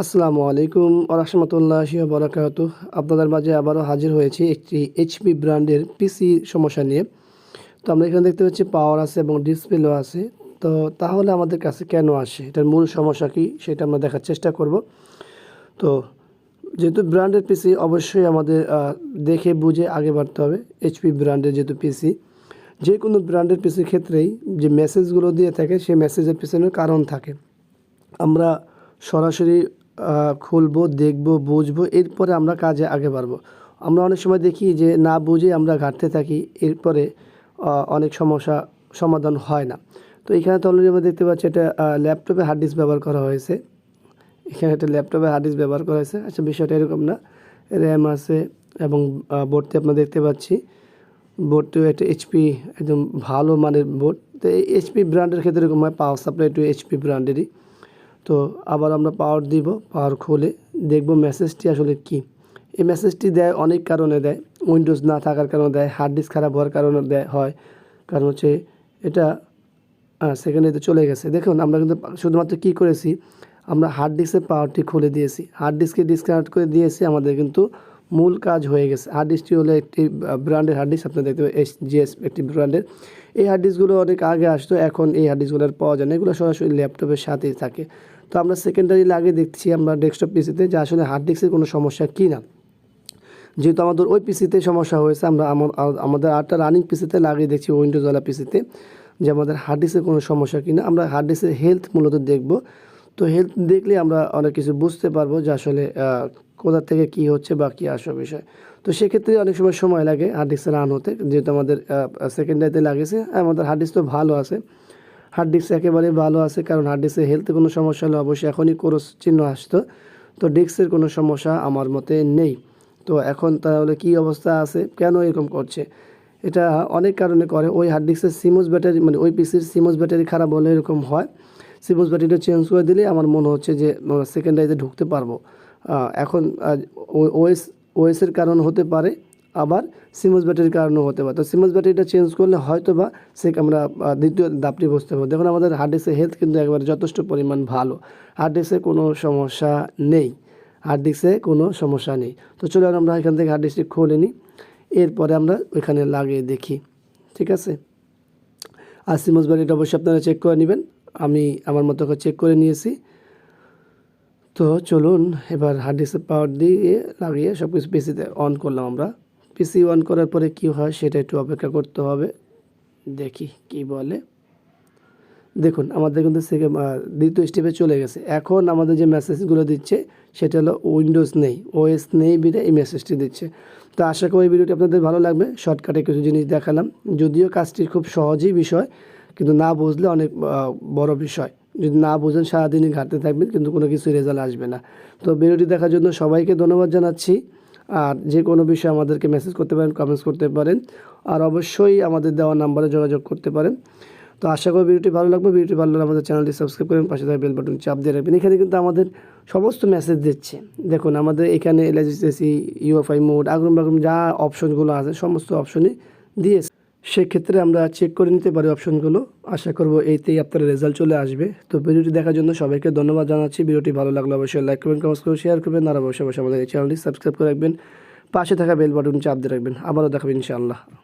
আসসালামু আলাইকুম ওয়া রাহমাতুল্লাহি ওয়া বারাকাতুহু। আপনাদের মাঝে আবারও হাজির হয়েছি একটি এইচপি ব্র্যান্ডের পিসি সমস্যা নিয়ে। তো আমরা এখানে দেখতে পাচ্ছি পাওয়ার আছে এবং ডিসপ্লেও আছে। তো তাহলে আমাদের কাছে কেন আসে, এটার মূল সমস্যা কী সেটা আমরা দেখার চেষ্টা করব। তো যেহেতু ব্র্যান্ডের পিসি অবশ্যই আমাদের দেখে বুঝে আগে বাড়তে হবে। এইচপি ব্র্যান্ডের যেহেতু পিসি, যে কোনো ব্র্যান্ডের পিসির ক্ষেত্রেই যে মেসেজগুলো দিয়ে থাকে সেই মেসেজের পিছনে কারণ থাকে। আমরা সরাসরি খুলবো, দেখবো, বুঝবো, এরপরে আমরা কাজে আগে বাড়বো। আমরা অনেক সময় দেখি যে না বুঝে আমরা ঘাঁটতে থাকি, এরপরে অনেক সমস্যা সমাধান হয় না। তো এখানে তো অলরেডি আমরা দেখতে পাচ্ছি এটা ল্যাপটপে হার্ড ডিস্ক ব্যবহার করা হয়েছে। এখানে একটা ল্যাপটপে হার্ড ডিস্ক ব্যবহার করা হয়েছে। আচ্ছা, বিষয়টা এরকম না, র্যাম আছে এবং বোর্ডটি আপনারা দেখতে পাচ্ছি। বোর্ডটিও একটা এইচপি একদম ভালো মানের বোর্ড। তো এই এইচপি ব্র্যান্ডের ক্ষেত্রে এরকম হয়, পাওয়ার সাপ্লাই টু এইচপি ব্র্যান্ডেরই। তো আবার আমরা পাওয়ার দিব, পাওয়ার খুলে দেখব মেসেজটি আসলে কি। এই মেসেজটি দেয় অনেক কারণে দেয়, উইন্ডোজ না থাকার কারণে দেয়, হার্ড ডিস্ক খারাপ হওয়ার কারণে হয়। কারণ হচ্ছে এটা সেকেন্ডে চলে গেছে। দেখুন আমরা কিন্তু শুধুমাত্র কী করেছি, আমরা হার্ড ডিস্কের পাওয়ারটি খুলে দিয়েছি, হার্ড ডিস্কে ডিসকানেক্ট করে দিয়েছি, আমাদের কিন্তু মূল কাজ হয়ে গেছে। হার্ড ডিস্কটি হলো একটি ব্র্যান্ডের হার্ড ডিস্ক, আপনারা দেখতে পাবেন জিএস একটি ব্র্যান্ডের। এই হার্ড ডিস্কগুলো অনেক আগে আসতো, এখন এই হার্ড ডিস্কগুলো আর পাওয়া যায় না, এগুলো সরাসরি ল্যাপটপের সাথেই থাকে। তো আমরা সেকেন্ডারি লাগিয়ে দেখছি আমরা ডেস্কটপ পিসিতে যে আসলে হার্ড ডিস্কের কোনো সমস্যা কি না। যেহেতু আমাদের ওই পিসিতে সমস্যা হয়েছে, আমরা আমাদের আরেকটা রানিং পিসিতে লাগিয়ে দেখছি, উইন্ডোজওয়ালা পিসিতে, যে আমাদের হার্ড ডিস্কের কোনো সমস্যা কি না। আমরা হার্ড ডিস্কের হেলথ মূলত দেখব। তো হেলথ দেখলে আমরা অনেক কিছু বুঝতে পারবো যে আসলে কোথা থেকে কী হচ্ছে বা কী আসল বিষয়। তো সেক্ষেত্রে অনেক সময় লাগে হার্ড ডিস্ক রান হতে, যেহেতু আমাদের সেকেন্ডারিতে লাগিয়েছে। আমাদের হার্ড ডিস্ক তো ভালো আছে, হার্ড ডিস্ক একেবারে ভালো আছে, কারণ হার্ড ডিস্কের হেলথে কোনো সমস্যা হলে অবশ্যই এখনই ক্রস চিহ্ন আসতো। তো ডিস্কের কোনো সমস্যা আমার মতে নেই। তো এখন তাহলে কী অবস্থা আছে, কেন এরকম করছে? এটা অনেক কারণে করে। ওই হার্ড ডিস্কের সিমোস ব্যাটারি, মানে ওই পিসির সিমোস ব্যাটারি খারাপ হলে এরকম হয়। সিমোস ব্যাটারিটা চেঞ্জ করে দিলে আমার মনে হচ্ছে যে সেকেন্ডারিতে ঢুকতে পারবো। এখন ওএসের কারণ হতে পারে, আবার সিমোস ব্যাটারির কারণও হতে পারে। তো সিমোস ব্যাটারিটা চেঞ্জ করলে হয়তো বা আমরা দ্বিতীয় ধাপটি বুঝতে পারবো। দেখুন আমাদের হার্ড ডিস্কের হেলথ কিন্তু একেবারে যথেষ্ট পরিমাণ ভালো, হার্ড ডিস্কে কোনো সমস্যা নেই, হার্ড ডিস্কে কোনো সমস্যা নেই। তো চলো আমরা এখান থেকে হার্ড ডিস্কটি খুলে নিই, এরপরে আমরা ওইখানে লাগিয়ে দেখি, ঠিক আছে। আর সিমোস ব্যাটারিটা অবশ্যই আপনারা চেক করে নেবেন, আমি আমার মতো করে চেক করে নিয়েছি। তো চলুন এবার হার্ড ডিস্কের পাওয়ার দিয়ে লাগিয়ে সব কিছু পিসিতে অন করলাম। আমরা পিসি অন করার পরে কি হয় সেটা একটু অপেক্ষা করতে হবে, দেখি কি বলে। দেখুন আমাদের কিন্তু দ্বিতীয় স্টেপে চলে গেছে। এখন আমাদের যে মেসেজগুলো দিচ্ছে সেটা হলো উইন্ডোজ নেই, ওএস নেই বিধে এই মেসেজটি দিচ্ছে। তো আশা করি ভিডিওটি আপনাদের ভালো লাগবে। শর্টকাটে কিছু জিনিস দেখালাম, যদিও কাজটি খুব সহজই বিষয়, কিন্তু না বুঝলে অনেক বড় বিষয়। যদি না বুঝেন সারাদিনই ঘাটতে থাকবেন, কিন্তু কোনো কিছু রেজাল্ট আসবে না। তো ভিডিওটি দেখার জন্য সবাইকে ধন্যবাদ জানাচ্ছি। আর যে কোনো বিষয়ে আমাদেরকে মেসেজ করতে পারেন, কমেন্টস করতে পারেন, আর অবশ্যই আমাদের দেওয়া নাম্বারে যোগাযোগ করতে পারেন। তো আশা করি ভিডিওটি ভালো লাগবে। ভিডিওটি ভালো লাগলে আমাদের চ্যানেলটি সাবস্ক্রাইব করেন, পাশে থাকা বেল বাটন চাপ দিয়ে রাখবেন। এখানে কিন্তু আমাদের সমস্ত মেসেজ দিচ্ছে। দেখুন আমাদের এখানে এলএসএসি, ইউএফআই মোড, আগ্রম বাগ্রম যা অপশনগুলো আছে সমস্ত অপশনই দিয়েছে। সেক্ষেত্রে আমরা চেক করে নিতে পারি অপশনগুলো। আশা করব এইতেই আপনার রেজাল্ট চলে আসবে। তো ভিডিওটি দেখার জন্য সবাইকে ধন্যবাদ জানাচ্ছি। ভিডিওটি ভালো লাগলে অবশ্যই লাইক করবেন, কমেন্টস করে শেয়ার করবেন, আর অবশ্যই আমাদের এই চ্যানেলটি সাবস্ক্রাইব করে রাখবেন, পাশে থাকা বেল বাটন চাপ দিয়ে রাখবেন। আবারও দেখাবেন ইনশাআল্লাহ।